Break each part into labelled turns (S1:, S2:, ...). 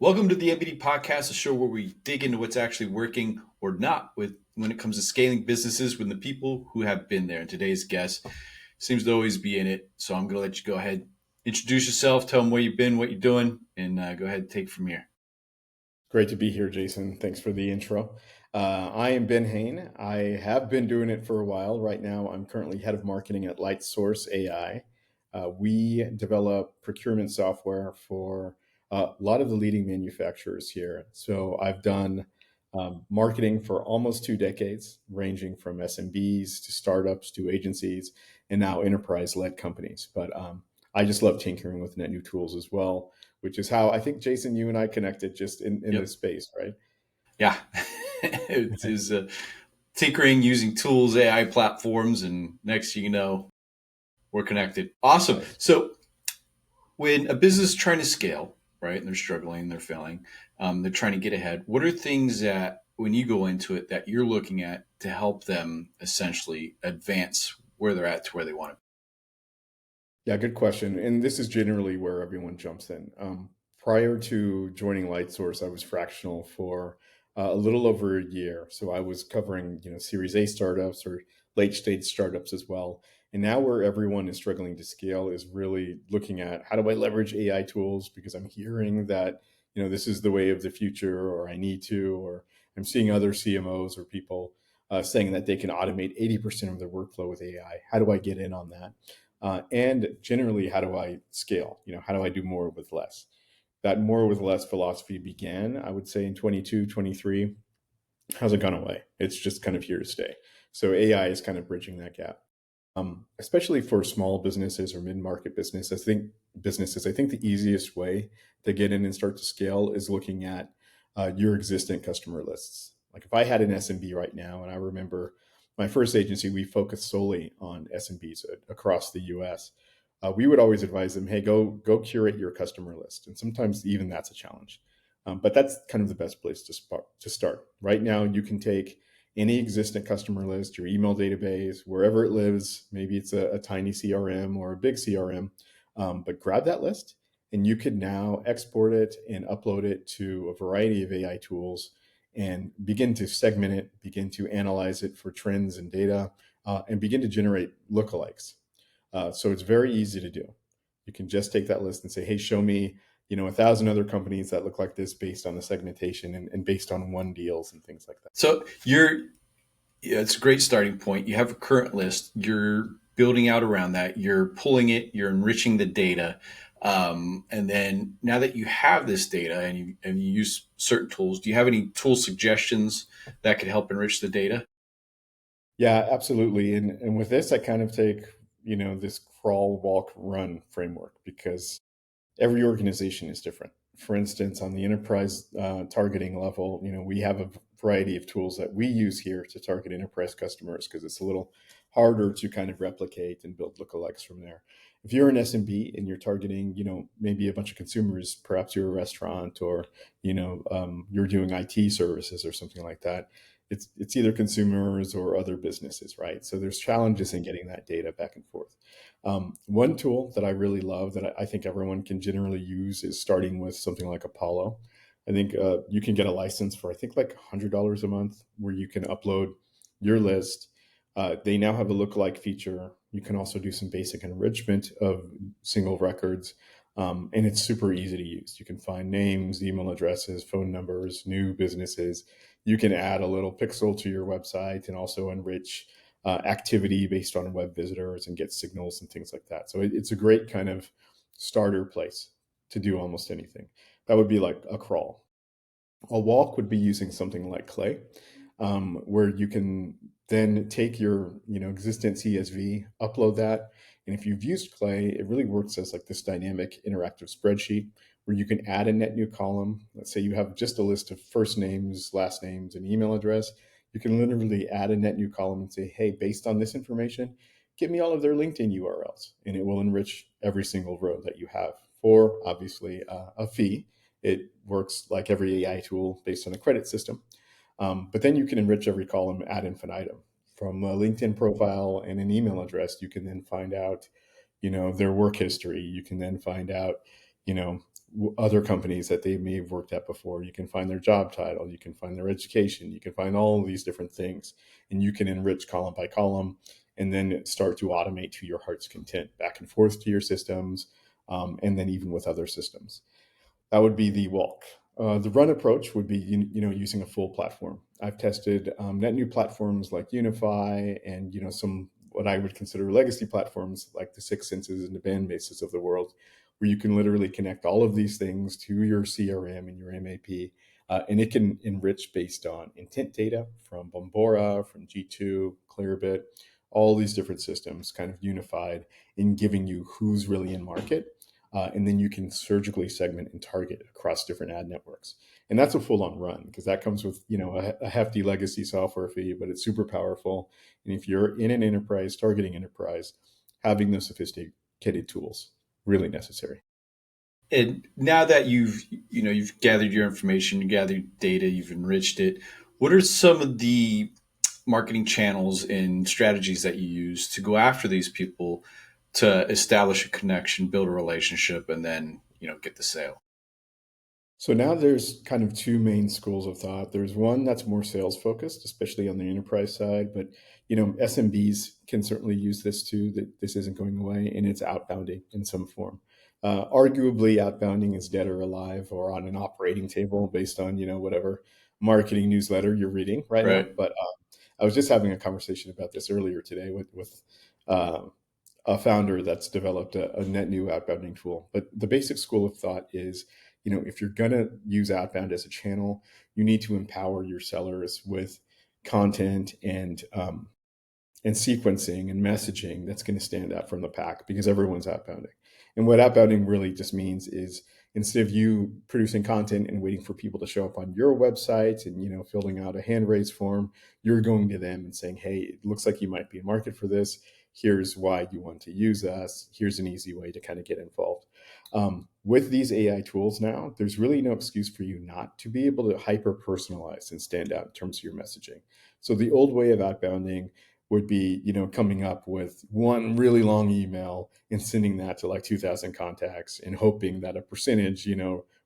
S1: Welcome to the MBD Podcast, a show where we dig into what's actually working or not when it comes to scaling businesses with the people who have been there. And today's guest seems to always be in it. So I'm going to let you go ahead, introduce yourself, tell them where you've been, what you're doing, and go ahead and take it from here.
S2: Great to be here, Jason. Thanks for the intro. I am Ben Hoehn. I have been doing it for a while. Right now, I'm currently head of marketing at LightSource AI. We develop procurement software for a lot of the leading manufacturers here. So I've done marketing for almost 2 decades, ranging from SMBs to startups to agencies, and now enterprise-led companies. But I just love tinkering with net new tools as well, which is how I think, Jason, you and I connected just in
S1: Yep.
S2: this space, right?
S1: Yeah. It is tinkering using tools, AI platforms, and next thing you know, we're connected. Awesome.
S2: Right.
S1: So when a business is trying to scale, right, and they're struggling, they're failing, they're trying to get ahead, what are things that when you go into it that you're looking at to help them essentially advance where they're at to where they want to be?
S2: Yeah, good question. And this is generally where everyone jumps in. Prior to joining LightSource, I was fractional for a little over a year. So I was covering, Series A startups or late stage startups as well. And now where everyone is struggling to scale is really looking at how do I leverage AI tools, because I'm hearing that, this is the way of the future, or I need to, or I'm seeing other CMOs or people saying that they can automate 80% of their workflow with AI. How do I get in on that? And generally, how do I scale? How do I do more with less? That more with less philosophy began, I would say, in 22, 23. Hasn't gone away. It's just kind of here to stay. So AI is kind of bridging that gap, especially for small businesses or mid-market businesses. I think the easiest way to get in and start to scale is looking at your existing customer lists. Like if I had an SMB right now, and I remember my first agency, we focused solely on SMBs across the US. We would always advise them, hey, go curate your customer list. And sometimes even that's a challenge. But that's kind of the best place to start. Right now, you can take any existing customer list, your email database, wherever it lives. Maybe it's a tiny CRM or a big CRM, but grab that list and you can now export it and upload it to a variety of AI tools and begin to segment it, begin to analyze it for trends and data, and begin to generate lookalikes. So it's very easy to do. You can just take that list and say, hey, show me 1,000 other companies that look like this based on the segmentation and based on won deals and things like that.
S1: So it's a great starting point. You have a current list. You're building out around that. You're pulling it. You're enriching the data. And then now that you have this data and you use certain tools, do you have any tool suggestions that could help enrich the data?
S2: Yeah, absolutely. And with this, I kind of take, this crawl, walk, run framework, because every organization is different. For instance, on the enterprise targeting level, we have a variety of tools that we use here to target enterprise customers because it's a little harder to kind of replicate and build lookalikes from there. If you're an SMB and you're targeting, maybe a bunch of consumers, perhaps you're a restaurant or, you're doing IT services or something like that. It's either consumers or other businesses, right? So there's challenges in getting that data back and forth. One tool that I really love that I think everyone can generally use is starting with something like Apollo. I think you can get a license for, I think, like $100 a month where you can upload your list. They now have a lookalike feature. You can also do some basic enrichment of single records. And it's super easy to use. You can find names, email addresses, phone numbers, new businesses. You can add a little pixel to your website and also enrich activity based on web visitors and get signals and things like that. So it's a great kind of starter place to do almost anything. That would be like a crawl. A walk would be using something like Clay, where you can then take your existing CSV, upload that. And if you've used Clay, it really works as like this dynamic interactive spreadsheet where you can add a net new column. Let's say you have just a list of first names, last names, and email address. You can literally add a net new column and say, hey, based on this information, give me all of their LinkedIn URLs. And it will enrich every single row that you have for obviously a fee. It works like every AI tool based on a credit system. But then you can enrich every column ad infinitum. From a LinkedIn profile and an email address, you can then find out, their work history. You can then find out, other companies that they may have worked at before. You can find their job title, you can find their education, you can find all of these different things, and you can enrich column by column and then start to automate to your heart's content back and forth to your systems, and then even with other systems. That would be the walk. The run approach would be using a full platform. I've tested net new platforms like Unify and some what I would consider legacy platforms like the Six Senses and the Bandbases of the world, where you can literally connect all of these things to your CRM and your MAP, and it can enrich based on intent data from Bombora, from G2, Clearbit, all these different systems kind of unified in giving you who's really in market, and then you can surgically segment and target across different ad networks. And that's a full-on run because that comes with a hefty legacy software fee, but it's super powerful. And if you're in an enterprise, targeting enterprise, having those sophisticated tools really necessary.
S1: And now that you've gathered your information, you gathered data, you've enriched it, what are some of the marketing channels and strategies that you use to go after these people to establish a connection, build a relationship, and then get the sale?
S2: So now there's kind of two main schools of thought. There's one that's more sales focused, especially on the enterprise side, but SMBs can certainly use this too. That this isn't going away, and it's outbounding in some form. Arguably, outbounding is dead or alive, or on an operating table based on whatever marketing newsletter you're reading right now.
S1: Right.
S2: But I was just having a conversation about this earlier today with uh, a founder that's developed a net new outbounding tool. But the basic school of thought is, if you're going to use outbound as a channel, you need to empower your sellers with content and sequencing and messaging that's going to stand out from the pack because everyone's outbounding. And what outbounding really just means is instead of you producing content and waiting for people to show up on your website and filling out a hand raise form, you're going to them and saying, hey, it looks like you might be in market for this. Here's why you want to use us. Here's an easy way to kind of get involved. With these AI tools now, there's really no excuse for you not to be able to hyper personalize and stand out in terms of your messaging. So the old way of outbounding would be, coming up with one really long email and sending that to like 2,000 contacts and hoping that a percentage,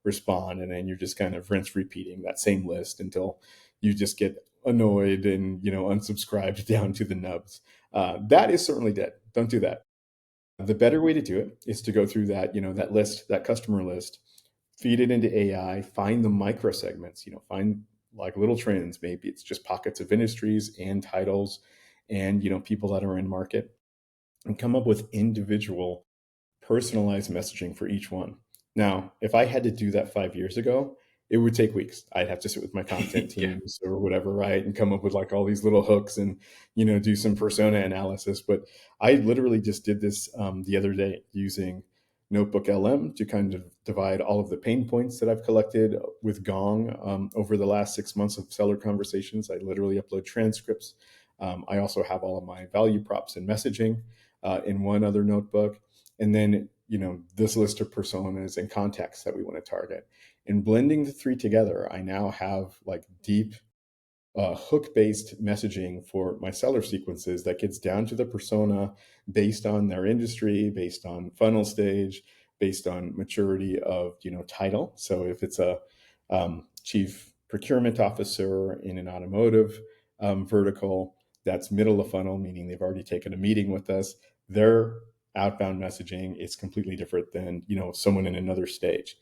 S2: respond. And then you're just kind of rinse repeating that same list until you just get annoyed and, unsubscribed down to the nubs. That is certainly dead. Don't do that. The better way to do it is to go through that, that list, that customer list, feed it into AI, find the micro segments, find like little trends. Maybe it's just pockets of industries and titles and, people that are in market, and come up with individual personalized messaging for each one. Now, if I had to do that 5 years ago, it would take weeks. I'd have to sit with my content
S1: Yeah.
S2: teams or whatever, right? And come up with like all these little hooks and, do some persona analysis. But I literally just did this the other day using Notebook LM to kind of divide all of the pain points that I've collected with Gong over the last 6 months of seller conversations. I literally upload transcripts. I also have all of my value props and messaging in one other notebook. And then, this list of personas and contacts that we want to target. And blending the three together, I now have like deep hook-based messaging for my seller sequences that gets down to the persona based on their industry, based on funnel stage, based on maturity of title. So if it's a chief procurement officer in an automotive vertical, that's middle of funnel, meaning they've already taken a meeting with us. Their outbound messaging is completely different than someone in another stage,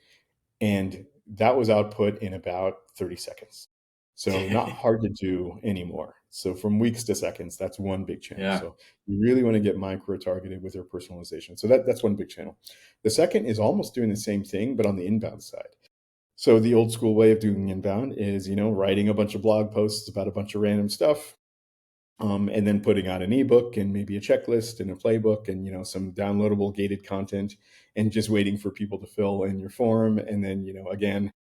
S2: and that was output in about 30 seconds. So not hard to do anymore. So from weeks to seconds, that's one big channel.
S1: Yeah.
S2: So you really want to get micro targeted with your personalization. So that's one big channel. The second is almost doing the same thing, but on the inbound side. So the old school way of doing inbound is, writing a bunch of blog posts about a bunch of random stuff, and then putting out an ebook and maybe a checklist and a playbook and some downloadable gated content, and just waiting for people to fill in your form. And then again,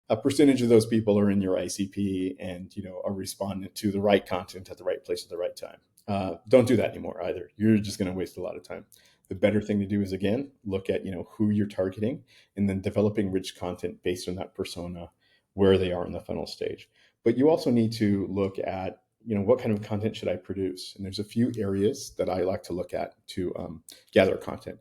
S2: a percentage of those people are in your ICP and are responding to the right content at the right place at the right time. Don't do that anymore either. You're just going to waste a lot of time. The better thing to do is, again, look at who you're targeting and then developing rich content based on that persona, where they are in the funnel stage. But you also need to look at what kind of content should I produce? And there's a few areas that I like to look at to gather content.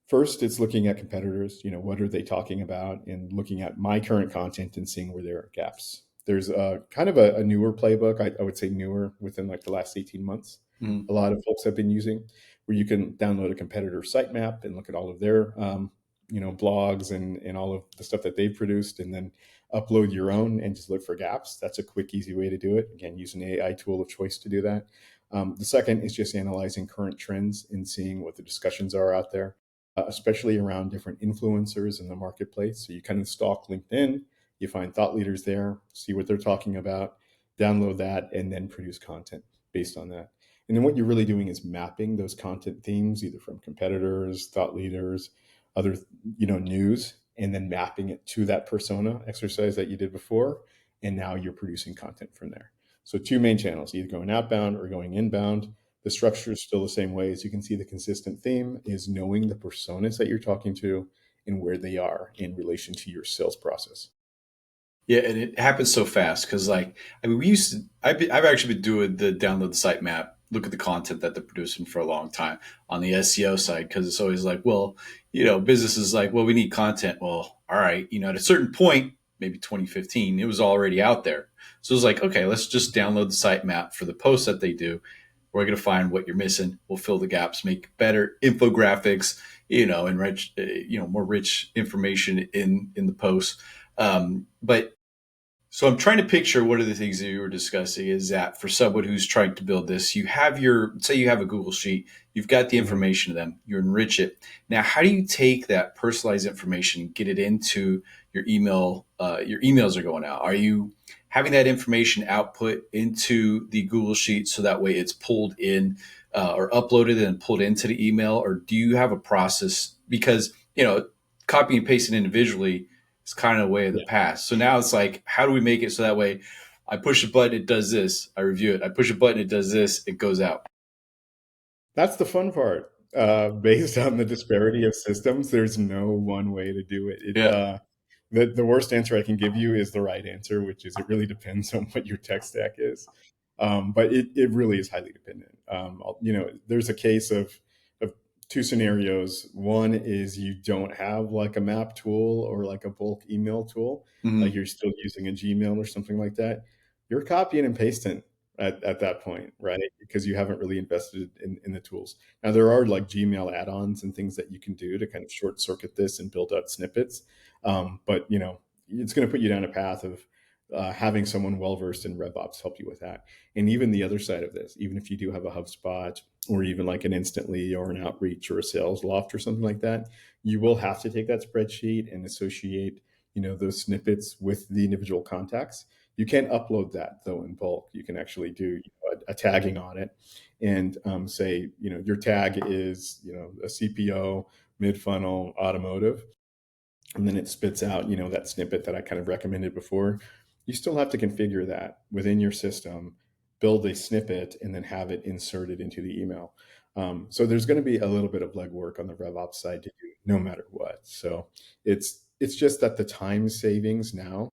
S2: First, it's looking at competitors. What are they talking about, and looking at my current content and seeing where there are gaps. There's a kind of a newer playbook. I would say newer within like the last 18 months.
S1: Mhm.
S2: A lot of folks have been using, where you can download a competitor sitemap and look at all of their blogs and all of the stuff that they've produced, and then upload your own and just look for gaps. That's a quick, easy way to do it. Again, use an AI tool of choice to do that. The second is just analyzing current trends and seeing what the discussions are out there, especially around different influencers in the marketplace. So you kind of stalk LinkedIn, you find thought leaders there, see what they're talking about, download that, and then produce content based on that. And then what you're really doing is mapping those content themes, either from competitors, thought leaders, other news, and then mapping it to that persona exercise that you did before. And now you're producing content from there. So two main channels, either going outbound or going inbound. The structure is still the same way. As you can see, the consistent theme is knowing the personas that you're talking to and where they are in relation to your sales process.
S1: Yeah, and it happens so fast because, like, I mean, we used to. I've actually been doing the download the site map, look at the content that they're producing for a long time on the SEO side because it's always like, well, business is like, well, we need content. Well, all right, at a certain point, maybe 2015, it was already out there. So it was like, okay, let's just download the site map for the posts that they do. We're going to find what you're missing. We'll fill the gaps, make better infographics, enrich, more rich information in the posts. But so I'm trying to picture what are the things that you were discussing is that for someone who's trying to build this, you have say you have a Google sheet, you've got the
S2: Mhm.
S1: information of them, you enrich it. Now, how do you take that personalized information, get it into your email? Your emails are going out. Are you having that information output into the Google sheet so that way it's pulled in or uploaded and pulled into the email? Or do you have a process? Because, copying and pasting individually, it's kind of a way of the
S2: Yeah,
S1: past. So now it's like, how do we make it so that way I push a button, it does this, I review it. I push a button, it does this, it goes out.
S2: that's the fun part. Based on the disparity of systems, there's no one way to do it.
S1: Yeah.
S2: The worst answer I can give you is the right answer, which is it really depends on what your tech stack is. But it really is highly dependent. There's a case of two scenarios. One is you don't have like a map tool or like a bulk email tool, like
S1: Mm-hmm.
S2: you're still using a Gmail or something like that. You're copying and pasting at that point, right? Because you haven't really invested in the tools. Now, there are like Gmail add ons and things that you can do to kind of short circuit this and build out snippets. But, it's going to put you down a path of having someone well versed in RevOps help you with that. And even the other side of this, even if you do have a HubSpot or even like an Instantly or an Outreach or a Sales Loft or something like that, you will have to take that spreadsheet and associate, those snippets with the individual contacts. You can't upload that though in bulk. You can actually do a tagging on it and say, your tag is, a CPO, mid funnel, automotive, and then it spits out, that snippet that I kind of recommended before. You still have to configure that within your system, build a snippet, and then have it inserted into the email. So there's going to be a little bit of legwork on the RevOps side to do, no matter what. So it's just that the time savings now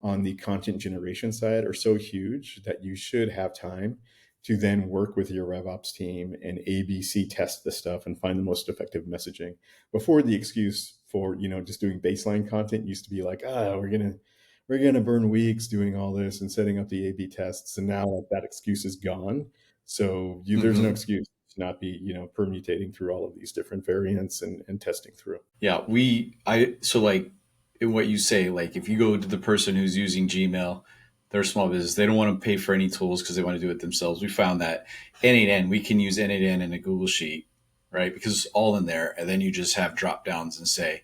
S2: on the content generation side are so huge that you should have time to then work with your RevOps team and ABC test the stuff and find the most effective messaging. Before, the excuse for just doing baseline content used to be like, we're gonna burn weeks doing all this and setting up the A/B tests, and now like, that excuse is gone. So there's no
S1: Mm-hmm.
S2: excuse to not be permutating through all of these different variants and testing through.
S1: Yeah. So like in what you say, like if you go to the person who's using Gmail, they're a small business, they don't want to pay for any tools because they want to do it themselves. We found that N8N, we can use N8N in a Google Sheet, right? Because it's all in there. And then you just have drop downs and say,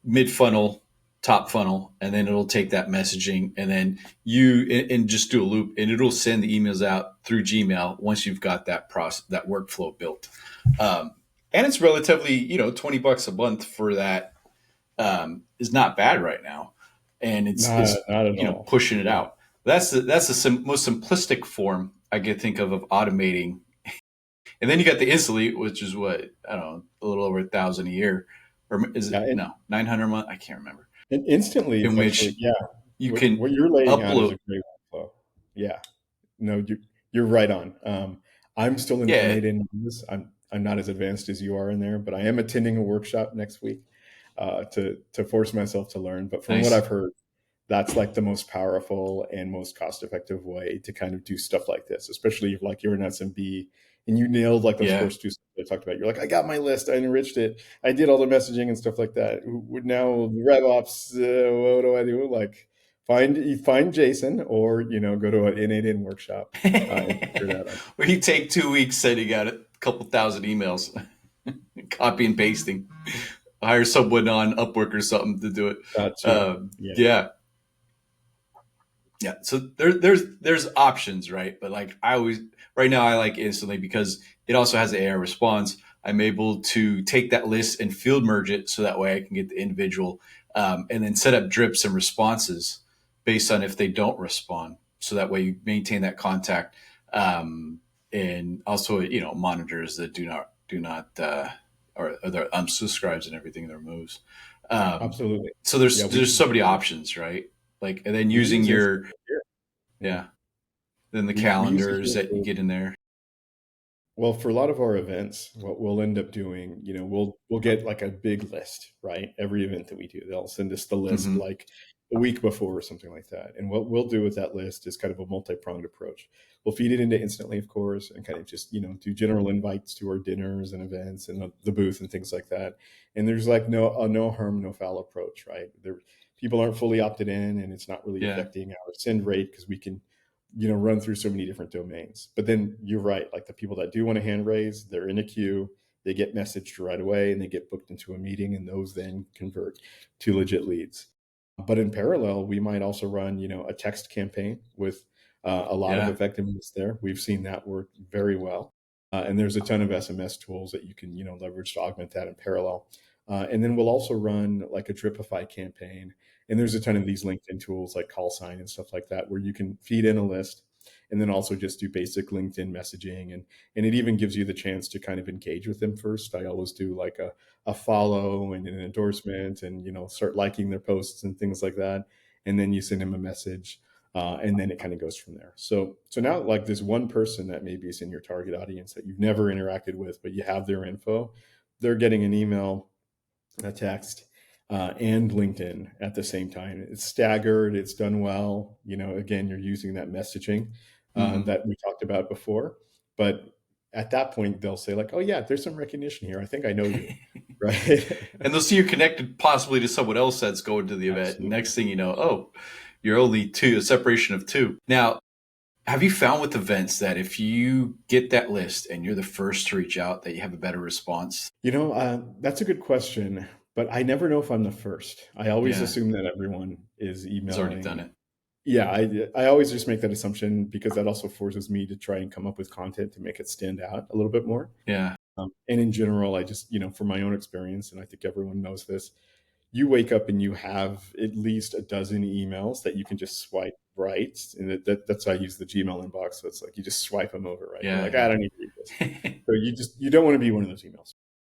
S1: mid funnel, top funnel, and then it'll take that messaging and then and just do a loop and it'll send the emails out through Gmail once you've got that process, that workflow built. Um, and it's relatively, $20 a month for that is not bad right now. And
S2: Not at all.
S1: pushing it
S2: Yeah.
S1: out. That's the most simplistic form I could think of automating. And then you got the instantly, which is what I don't know, a little over 1,000 a year, or is it
S2: Yeah, and,
S1: no 900 a month? I can't remember.
S2: and instantly
S1: In
S2: is actually,
S1: which
S2: yeah,
S1: you
S2: what
S1: can
S2: you're laying out is
S1: upload.
S2: a great workflow. Yeah. No, you're right on. I'm still in
S1: Yeah,
S2: N8N. I'm not as advanced as you are in there, but I am attending a workshop next week to force myself to learn. But from what
S1: Nice.
S2: I've heard, that's like the most powerful and most cost effective way to kind of do stuff like this, especially if like you're an SMB and you nailed like those
S1: Yeah.
S2: first two steps I talked about. You're like, I got my list, I enriched it, I did all the messaging and stuff like that. Now RevOps, what do I do? Like find Jason, or go to an N8N workshop and figure that out.
S1: Where you take 2 weeks sending out a couple thousand emails, copy and pasting. Hire someone on Upwork or something to do it.
S2: That too. Yeah,
S1: Yeah, yeah. So there's options, right? But like I always right now I like instantly because it also has the AI response. I'm able to take that list and field merge it so that way I can get the individual and then set up drips and responses based on if they don't respond. So that way you maintain that contact and also monitors the do not or their unsubscribes and everything that removes.
S2: absolutely.
S1: So
S2: Yeah,
S1: there's so many options, right? Like and then
S2: we
S1: using
S2: use instant
S1: your
S2: here. Yeah,
S1: yeah, then the
S2: we use it
S1: calendars
S2: here
S1: that you
S2: for.
S1: get in there.
S2: Well, for a lot of our events, what we'll end up doing, we'll get like a big list, right? Every event that we do, they'll send us the list
S1: Hmm.
S2: like a week before or something like that. And what we'll do with that list is kind of a multi-pronged approach. We'll feed it into Instantly, of course, and kind of just, do general invites to our dinners and events and the booth and things like that. And there's like no harm, no foul approach, right? People aren't fully opted in, and it's not really
S1: Yeah,
S2: affecting our send rate because we can run through so many different domains. But then you're right, like the people that do want to hand raise, they're in a queue, they get messaged right away and they get booked into a meeting, and those then convert to legit leads. But in parallel, we might also run, a text campaign with a lot of
S1: yeah,
S2: effectiveness there. We've seen that work very well. And there's a ton of SMS tools that you can, leverage to augment that in parallel. And then we'll also run like a Dripify campaign. And there's a ton of these LinkedIn tools like call sign and stuff like that, where you can feed in a list and then also just do basic LinkedIn messaging. And it even gives you the chance to kind of engage with them first. I always do like a follow and an endorsement, and, start liking their posts and things like that. And then you send them a message. And then it kind of goes from there. So now, like this one person that maybe is in your target audience that you've never interacted with, but you have their info, they're getting an email, a text, and LinkedIn at the same time. It's staggered. It's done well. Again, you're using that messaging
S1: hmm
S2: that we talked about before. But at that point, they'll say like, "Oh yeah, there's some recognition here. I think I know you." Right?
S1: and they'll see you're connected possibly to someone else that's going to the event. And
S2: Absolutely.
S1: next thing you know, oh, you're only two, a separation of two. Now, have you found with events that if you get that list and you're the first to reach out, that you have a better response?
S2: That's a good question, but I never know if I'm the first. I always
S1: Yeah,
S2: assume that everyone is
S1: has already done
S2: emailing.
S1: it.
S2: Yeah, I always just make that assumption because that also forces me to try and come up with content to make it stand out a little bit more.
S1: Yeah,
S2: And in general, I just, from my own experience, and I think everyone knows this, you wake up and you have at least a dozen emails that you can just swipe right. And that's how I use the Gmail inbox. So it's like you just swipe them over, right? You're like, I
S1: yeah,
S2: don't need to read this.
S1: yeah.
S2: So you don't want to be one of those emails.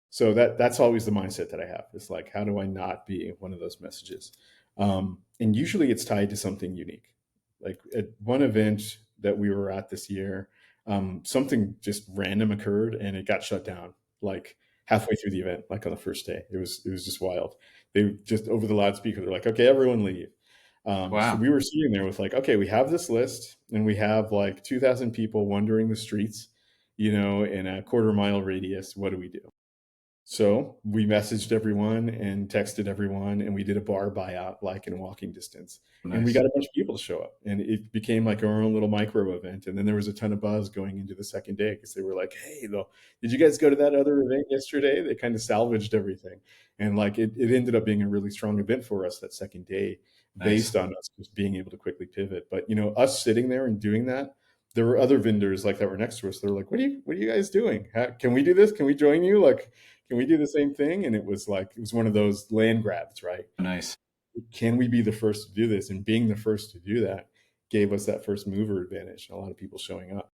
S2: So that's always the mindset that I have. It's like, how do I not be one of those messages? And usually it's tied to something unique. Like at one event that we were at this year, something just random occurred and it got shut down like halfway through the event, like on the first day. It was just wild. They just over the loudspeaker, they're like, okay, everyone leave. So
S1: Wow,
S2: we were sitting there with like, okay, we have this list and we have like 2,000 people wandering the streets, in a quarter-mile radius. What do we do? So we messaged everyone and texted everyone, and we did a bar buyout like in walking distance. And we
S1: nice,
S2: got a bunch of people to show up, and it became like our own little micro event. And then there was a ton of buzz going into the second day because they were like, "Hey, though, did you guys go to that other event yesterday?" They kind of salvaged everything, and like it ended up being a really strong event for us that second day,
S1: nice,
S2: based on us just being able to quickly pivot. But us sitting there and doing that, there were other vendors like that were next to us. They're like, what are you guys doing? Can we do this? Can we join you? Like, can we do the same thing? And it was one of those land grabs, right?
S1: nice.
S2: Can we be the first to do this? And being the first to do that gave us that first mover advantage. A lot of people showing up.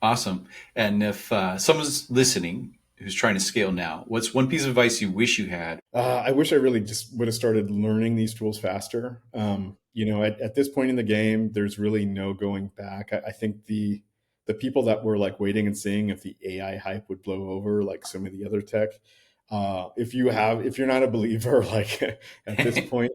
S1: Awesome. And if someone's listening who's trying to scale now, what's one piece of advice you wish you had?
S2: I wish I really just would have started learning these tools faster. At this point in the game, there's really no going back. I think the the people that were like waiting and seeing if the AI hype would blow over like some of the other tech. If you're not a believer, like at this point,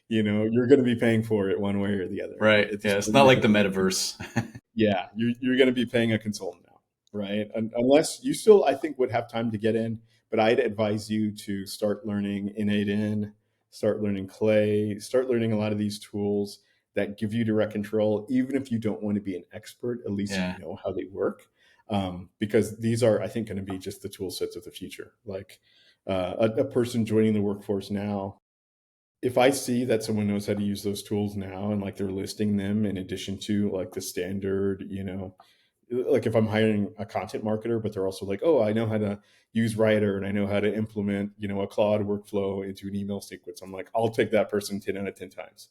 S2: you're going to be paying for it one way or the other.
S1: Right.
S2: At this
S1: Yeah. It's
S2: point,
S1: not
S2: you're
S1: like
S2: going
S1: the
S2: to be
S1: metaverse.
S2: yeah, you're going to be paying a consultant now, right? Unless you still, I think, would have time to get in. But I'd advise you to start learning Innate start learning Clay, start learning a lot of these tools that give you direct control. Even if you don't want to be an expert, at least you
S1: Yeah.
S2: know how they work, because these are, I think, going to be just the tool sets of the future. Like a person joining the workforce now, if I see that someone knows how to use those tools now and like they're listing them in addition to like the standard, like if I'm hiring a content marketer, but they're also like, oh, I know how to use Writer and I know how to implement, a Claude workflow into an email sequence. I'm like, I'll take that person 10 out of 10 times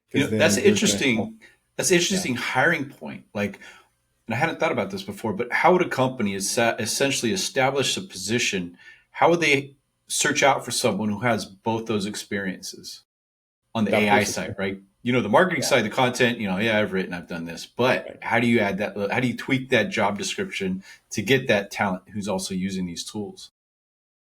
S2: because
S1: That's
S2: then they're going to help.
S1: interesting. That's an
S2: Yeah.
S1: interesting hiring point. Like, and I hadn't thought about this before, but how would a company essentially establish a position? How would they search out for someone who has both those experiences on the
S2: That
S1: AI
S2: person.
S1: side, right? The marketing
S2: Yeah.
S1: side, the content, yeah, I've done this, but
S2: Right.
S1: how do you add that? How do you tweak that job description to get that talent who's also using these tools?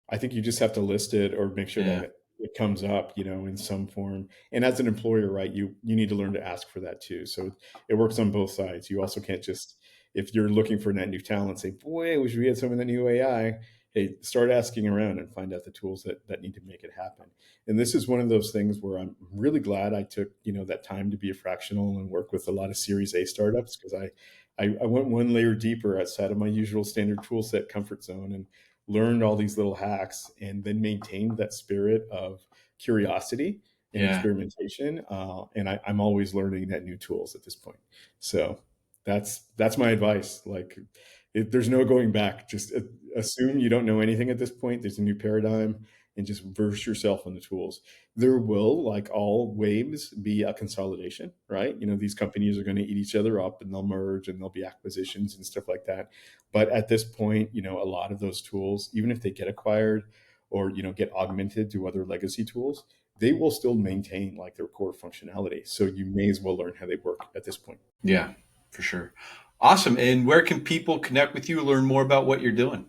S2: I think you just have to list it or make sure
S1: Yeah.
S2: that it comes up, in some form. And as an employer, right, you need to learn to ask for that too. So it works on both sides. You also can't just, if you're looking for net new talent, say, boy, I wish we had some of the new AI. Hey, start asking around and find out the tools that need to make it happen. And this is one of those things where I'm really glad I took, that time to be a fractional and work with a lot of Series A startups because I went one layer deeper outside of my usual standard tool set comfort zone and learned all these little hacks and then maintained that spirit of curiosity and
S1: Yeah.
S2: experimentation. And I'm always learning net new tools at this point. So that's my advice. Like, there's no going back. Just assume you don't know anything at this point. There's a new paradigm, and just verse yourself on the tools. There will, like all waves, be a consolidation, right? These companies are going to eat each other up, and they'll merge, and there'll be acquisitions and stuff like that. But at this point, a lot of those tools, even if they get acquired or get augmented to other legacy tools, they will still maintain like their core functionality. So you may as well learn how they work at this point.
S1: Yeah, for sure. Awesome. And where can people connect with you, learn more about what you're doing?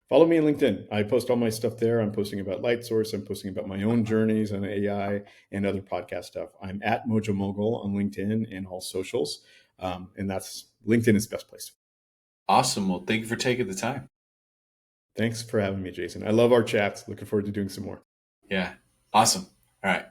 S2: Follow me on LinkedIn. I post all my stuff there. I'm posting about LightSource. I'm posting about my own journeys on AI and other podcast stuff. I'm at Mojo Mogul on LinkedIn and all socials. And that's LinkedIn is the best place.
S1: Awesome. Well, thank you for taking the time.
S2: Thanks for having me, Jason. I love our chats. Looking forward to doing some more.
S1: Yeah. Awesome. All right.